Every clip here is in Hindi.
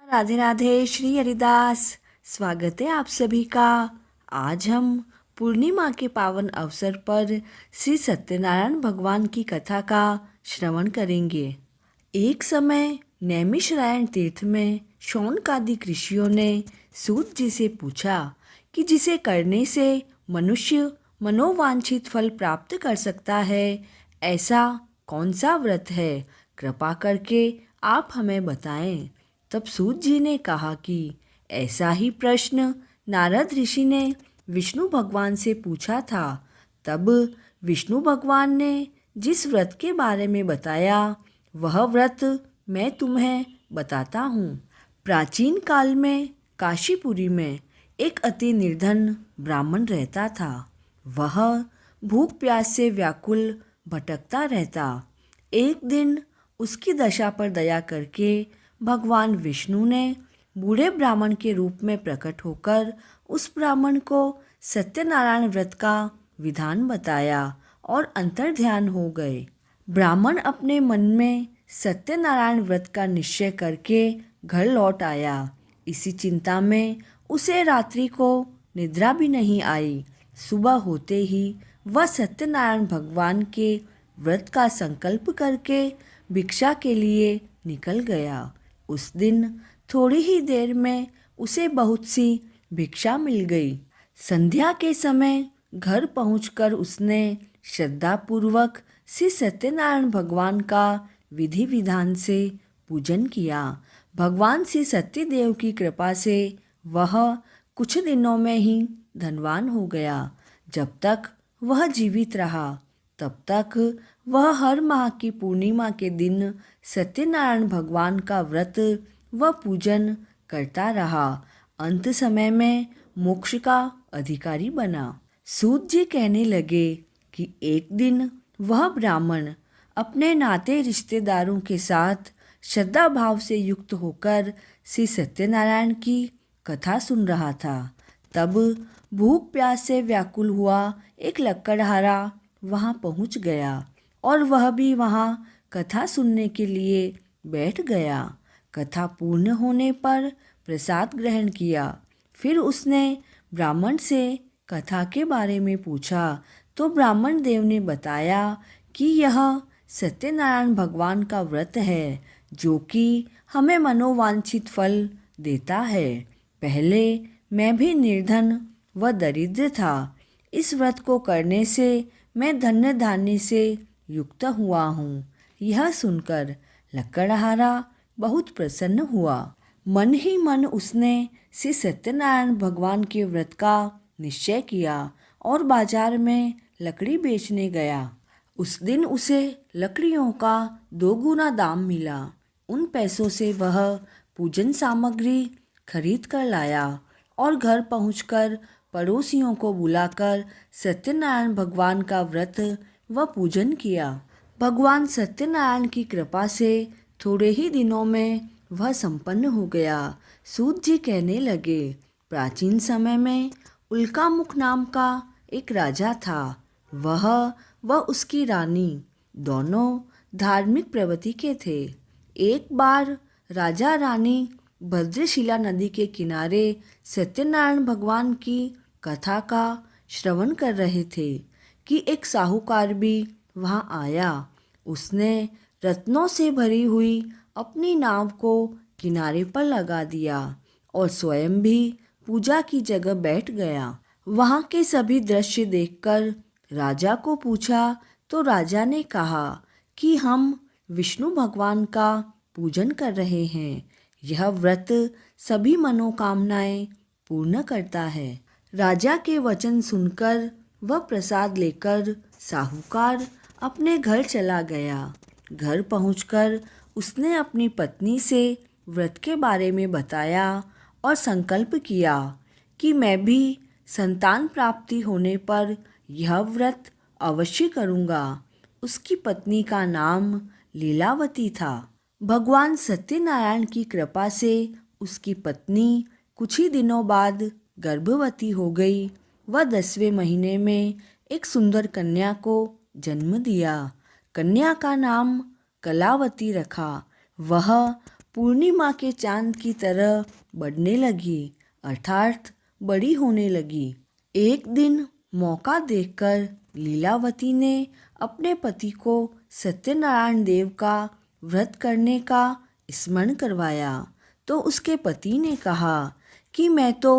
राधे राधे श्री हरिदास। स्वागत है आप सभी का। आज हम पूर्णिमा के पावन अवसर पर श्री सत्यनारायण भगवान की कथा का श्रवण करेंगे। एक समय नैमिषारण्य तीर्थ में शौनकादिक ऋषियों ने सूत जी से पूछा कि जिसे करने से मनुष्य मनोवांछित फल प्राप्त कर सकता है, ऐसा कौन सा व्रत है? कृपा करके आप हमें बताएं। तब सूत जी ने कहा कि ऐसा ही प्रश्न नारद ऋषि ने विष्णु भगवान से पूछा था। तब विष्णु भगवान ने जिस व्रत के बारे में बताया, वह व्रत मैं तुम्हें बताता हूँ। प्राचीन काल में काशीपुरी में एक अति निर्धन ब्राह्मण रहता था। वह भूख प्यास से व्याकुल भटकता रहता। एक दिन उसकी दशा पर दया करके भगवान विष्णु ने बूढ़े ब्राह्मण के रूप में प्रकट होकर उस ब्राह्मण को सत्यनारायण व्रत का विधान बताया और अंतर्ध्यान हो गए। ब्राह्मण अपने मन में सत्यनारायण व्रत का निश्चय करके घर लौट आया। इसी चिंता में उसे रात्रि को निद्रा भी नहीं आई। सुबह होते ही वह सत्यनारायण भगवान के व्रत का संकल्प करके भिक्षा के लिए निकल गया। उस दिन थोड़ी ही देर में उसे बहुत सी भिक्षा मिल गई। संध्या के समय घर पहुंचकर उसने श्रद्धापूर्वक श्री सत्यनारायण भगवान का विधि विधान से पूजन किया। भगवान श्री सत्यदेव की कृपा से वह कुछ दिनों में ही धनवान हो गया। जब तक वह जीवित रहा तब तक वह हर माह की पूर्णिमा के दिन सत्यनारायण भगवान का व्रत व पूजन करता रहा। अंत समय में मोक्ष का अधिकारी बना। सूत जी कहने लगे कि एक दिन वह ब्राह्मण अपने नाते रिश्तेदारों के साथ श्रद्धा भाव से युक्त होकर श्री सत्यनारायण की कथा सुन रहा था। तब भूख प्यास से व्याकुल हुआ एक लकड़हारा वहां पहुंच गया और वह भी वहां कथा सुनने के लिए बैठ गया। कथा पूर्ण होने पर प्रसाद ग्रहण किया। फिर उसने ब्राह्मण से कथा के बारे में पूछा तो ब्राह्मण देव ने बताया कि यह सत्यनारायण भगवान का व्रत है जो कि हमें मनोवांछित फल देता है। पहले मैं भी निर्धन व दरिद्र था। इस व्रत को करने से मैं धन्य धान्य से युक्त हुआ हूँ। यह सुनकर लकड़हारा बहुत प्रसन्न हुआ। मन ही मन उसने श्री सत्यनारायण भगवान के व्रत का निश्चय किया और बाजार में लकड़ी बेचने गया। उस दिन उसे लकड़ियों का 2 गुना दाम मिला। उन पैसों से वह पूजन सामग्री खरीद कर लाया और घर पहुंचकर पड़ोसियों को बुलाकर सत्यनारायण भगवान का व्रत व पूजन किया। भगवान सत्यनारायण की कृपा से थोड़े ही दिनों में वह संपन्न हो गया। सूत जी कहने लगे, प्राचीन समय में उल्कामुख नाम का एक राजा था। वह व उसकी रानी दोनों धार्मिक प्रवृत्ति के थे। एक बार राजा रानी भद्रशिला नदी के किनारे सत्यनारायण भगवान की कथा का श्रवण कर रहे थे कि एक साहूकार भी वहां आया। उसने रत्नों से भरी हुई अपनी नाव को किनारे पर लगा दिया और स्वयं भी पूजा की जगह बैठ गया। वहां के सभी दृश्य देखकर राजा को पूछा तो राजा ने कहा कि हम विष्णु भगवान का पूजन कर रहे हैं। यह व्रत सभी मनोकामनाएं पूर्ण करता है। राजा के वचन सुनकर वह प्रसाद लेकर साहूकार अपने घर चला गया। घर पहुंचकर उसने अपनी पत्नी से व्रत के बारे में बताया और संकल्प किया कि मैं भी संतान प्राप्ति होने पर यह व्रत अवश्य करूँगा। उसकी पत्नी का नाम लीलावती था। भगवान सत्यनारायण की कृपा से उसकी पत्नी कुछ ही दिनों बाद गर्भवती हो गई। वह 10वें महीने में एक सुंदर कन्या को जन्म दिया। कन्या का नाम कलावती रखा। वह पूर्णिमा के चांद की तरह बढ़ने लगी, अर्थात बड़ी होने लगी। एक दिन मौका देखकर लीलावती ने अपने पति को सत्यनारायण देव का व्रत करने का स्मरण करवाया। तो उसके पति ने कहा कि मैं तो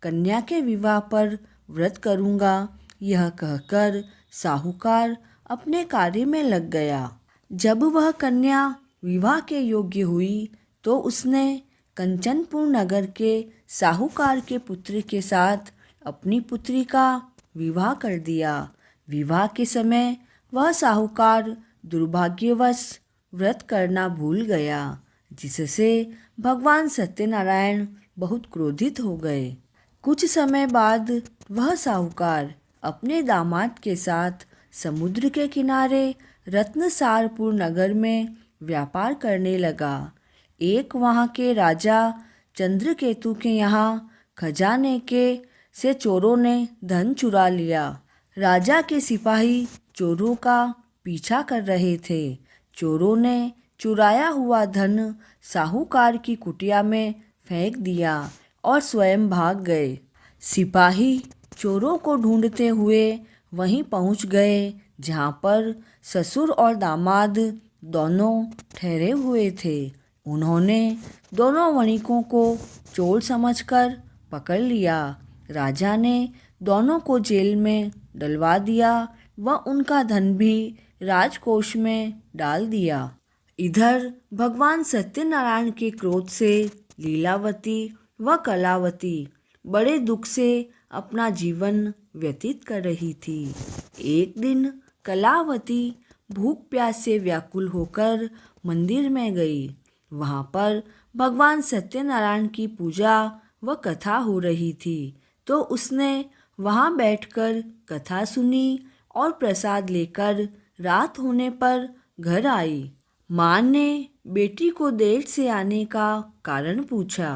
कन्या के विवाह पर व्रत करूँगा। यह कहकर साहूकार अपने कार्य में लग गया। जब वह कन्या विवाह के योग्य हुई तो उसने कंचनपुर नगर के साहूकार के पुत्र के साथ अपनी पुत्री का विवाह कर दिया। विवाह के समय वह साहूकार दुर्भाग्यवश व्रत करना भूल गया, जिससे भगवान सत्यनारायण बहुत क्रोधित हो गए। कुछ समय बाद वह साहूकार अपने दामाद के साथ समुद्र के किनारे रत्नसारपुर नगर में व्यापार करने लगा। एक वहाँ के राजा चंद्रकेतु के यहाँ खजाने के से चोरों ने धन चुरा लिया। राजा के सिपाही चोरों का पीछा कर रहे थे। चोरों ने चुराया हुआ धन साहूकार की कुटिया में फेंक दिया और स्वयं भाग गए। सिपाही चोरों को ढूंढते हुए वहीं पहुंच गए जहां पर ससुर और दामाद दोनों ठहरे हुए थे। उन्होंने दोनों वणिकों को चोर समझकर पकड़ लिया। राजा ने दोनों को जेल में डलवा दिया व उनका धन भी राजकोष में डाल दिया। इधर भगवान सत्यनारायण के क्रोध से लीलावती व कलावती बड़े दुख से अपना जीवन व्यतीत कर रही थी। एक दिन कलावती भूख प्यास से व्याकुल होकर मंदिर में गई। वहाँ पर भगवान सत्यनारायण की पूजा व कथा हो रही थी, तो उसने वहाँ बैठकर कथा सुनी और प्रसाद लेकर रात होने पर घर आई। माँ ने बेटी को देर से आने का कारण पूछा,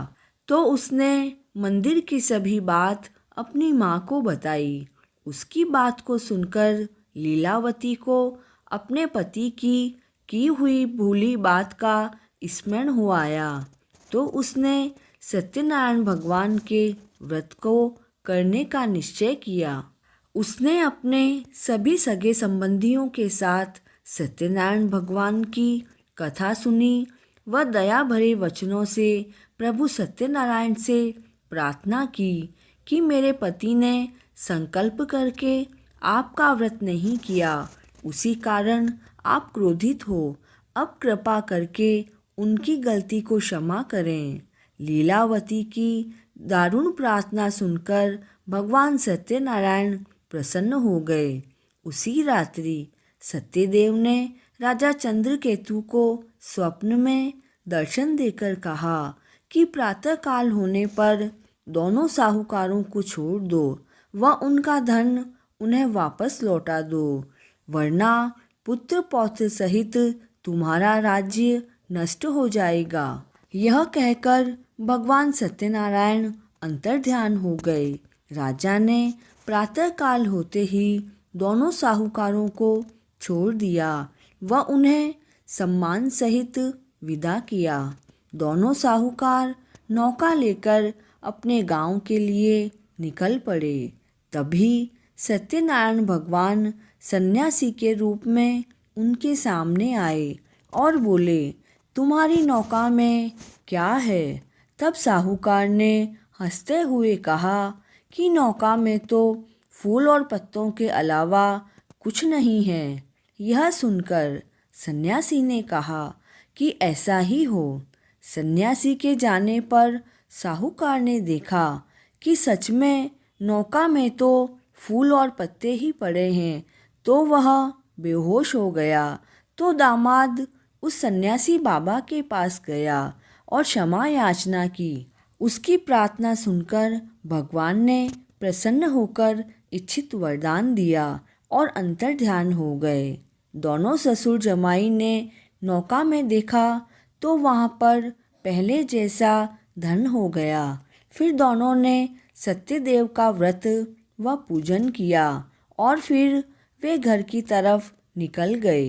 तो उसने मंदिर की सभी बात अपनी माँ को बताई। उसकी बात को सुनकर लीलावती को अपने पति की हुई भूली बात का स्मरण हो आया। तो उसने सत्यनारायण भगवान के व्रत को करने का निश्चय किया। उसने अपने सभी सगे संबंधियों के साथ सत्यनारायण भगवान की कथा सुनी व दया भरे वचनों से प्रभु सत्यनारायण से प्रार्थना की कि मेरे पति ने संकल्प करके आपका व्रत नहीं किया, उसी कारण आप क्रोधित हो। अब कृपा करके उनकी गलती को क्षमा करें। लीलावती की दारुण प्रार्थना सुनकर भगवान सत्यनारायण प्रसन्न हो गए। उसी रात्रि सत्यदेव ने राजा चंद्रकेतु को स्वप्न में दर्शन देकर कहा कि प्रातःकाल होने पर दोनों साहूकारों को छोड़ दो व उनका धन उन्हें वापस लौटा दो, वरना पुत्र पौत्र सहित तुम्हारा राज्य नष्ट हो जाएगा। यह कहकर भगवान सत्यनारायण अंतर्ध्यान हो गए। राजा ने प्रातःकाल होते ही दोनों साहूकारों को छोड़ दिया व उन्हें सम्मान सहित विदा किया। दोनों साहूकार नौका लेकर अपने गांव के लिए निकल पड़े। तभी सत्यनारायण भगवान सन्यासी के रूप में उनके सामने आए और बोले, तुम्हारी नौका में क्या है? तब साहूकार ने हंसते हुए कहा कि नौका में तो फूल और पत्तों के अलावा कुछ नहीं है। यह सुनकर सन्यासी ने कहा कि ऐसा ही हो। सन्यासी के जाने पर साहूकार ने देखा कि सच में नौका में तो फूल और पत्ते ही पड़े हैं, तो वह बेहोश हो गया। तो दामाद उस सन्यासी बाबा के पास गया और क्षमा याचना की। उसकी प्रार्थना सुनकर भगवान ने प्रसन्न होकर इच्छित वरदान दिया और अंतर्ध्यान हो गए। दोनों ससुर जमाई ने नौका में देखा तो वहाँ पर पहले जैसा धन हो गया। फिर दोनों ने सत्यदेव का व्रत व पूजन किया और फिर वे घर की तरफ निकल गए।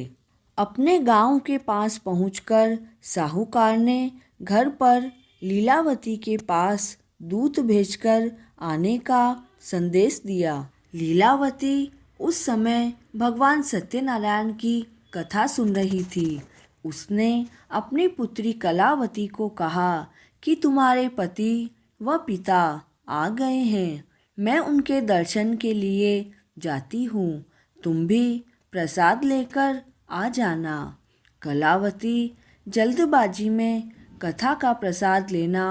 अपने गांव के पास पहुंचकर साहूकार ने घर पर लीलावती के पास दूत भेजकर आने का संदेश दिया। लीलावती उस समय भगवान सत्यनारायण की कथा सुन रही थी। उसने अपनी पुत्री कलावती को कहा कि तुम्हारे पति व पिता आ गए हैं। मैं उनके दर्शन के लिए जाती हूँ। तुम भी प्रसाद लेकर आ जाना। कलावती जल्दबाजी में कथा का प्रसाद लेना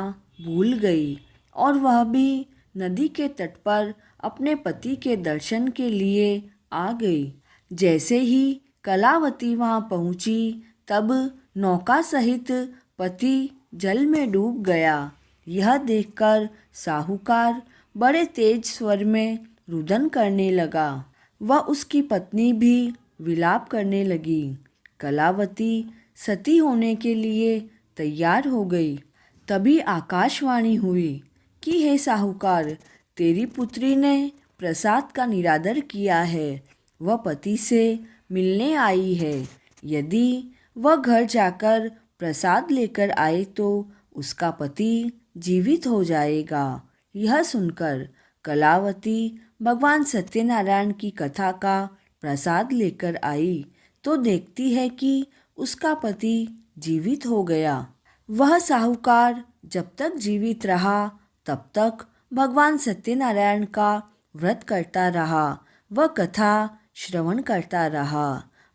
भूल गई और वह भी नदी के तट पर अपने पति के दर्शन के लिए आ गई। जैसे ही कलावती वहां पहुंची तब नौका सहित पति जल में डूब गया। यह देखकर साहूकार बड़े तेज स्वर में रुदन करने लगा। वह उसकी पत्नी भी विलाप करने लगी। कलावती सती होने के लिए तैयार हो गई। तभी आकाशवाणी हुई कि हे साहूकार, तेरी पुत्री ने प्रसाद का निरादर किया है। वह पति से मिलने आई है। यदि वह घर जाकर प्रसाद लेकर आए तो उसका पति जीवित हो जाएगा। यह सुनकर कलावती भगवान सत्यनारायण की कथा का प्रसाद लेकर आई तो देखती है कि उसका पति जीवित हो गया। वह साहूकार जब तक जीवित रहा तब तक भगवान सत्यनारायण का व्रत करता रहा। वह कथा श्रवण करता रहा।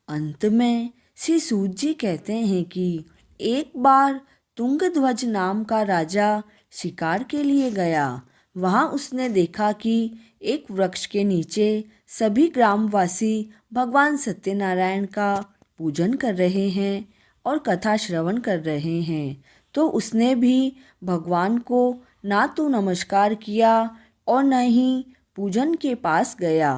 अंत में श्री सूत जी कहते हैं कि एक बार तुंगध्वज नाम का राजा शिकार के लिए गया। वहां उसने देखा कि एक वृक्ष के नीचे सभी ग्रामवासी भगवान सत्यनारायण का पूजन कर रहे हैं और कथा श्रवण कर रहे हैं। तो उसने भी भगवान को ना तो नमस्कार किया और न ही पूजन के पास गया।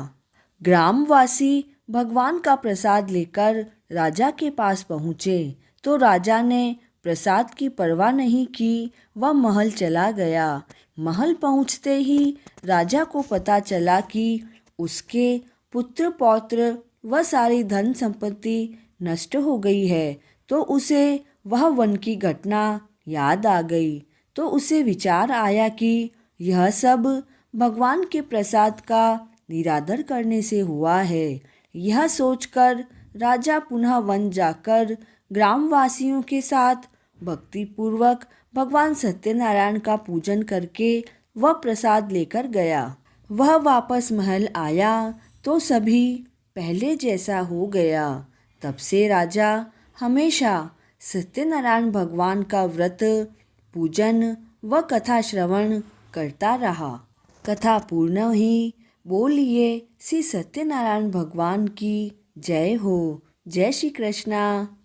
ग्रामवासी भगवान का प्रसाद लेकर राजा के पास पहुँचे तो राजा ने प्रसाद की परवाह नहीं की। वह महल चला गया। महल पहुँचते ही राजा को पता चला कि उसके पुत्र पौत्र व सारी धन संपत्ति नष्ट हो गई है। तो उसे वह वन की घटना याद आ गई। तो उसे विचार आया कि यह सब भगवान के प्रसाद का निरादर करने से हुआ है। यह सोचकर राजा पुनः वन जाकर ग्रामवासियों के साथ भक्तिपूर्वक भगवान सत्यनारायण का पूजन करके वह प्रसाद लेकर गया। वह वापस महल आया तो सभी पहले जैसा हो गया। तब से राजा हमेशा सत्यनारायण भगवान का व्रत, पूजन व कथा श्रवण करता रहा। कथा पूर्ण हुई। बोलिए श्री सत्यनारायण भगवान की जय हो। जय श्री कृष्णा।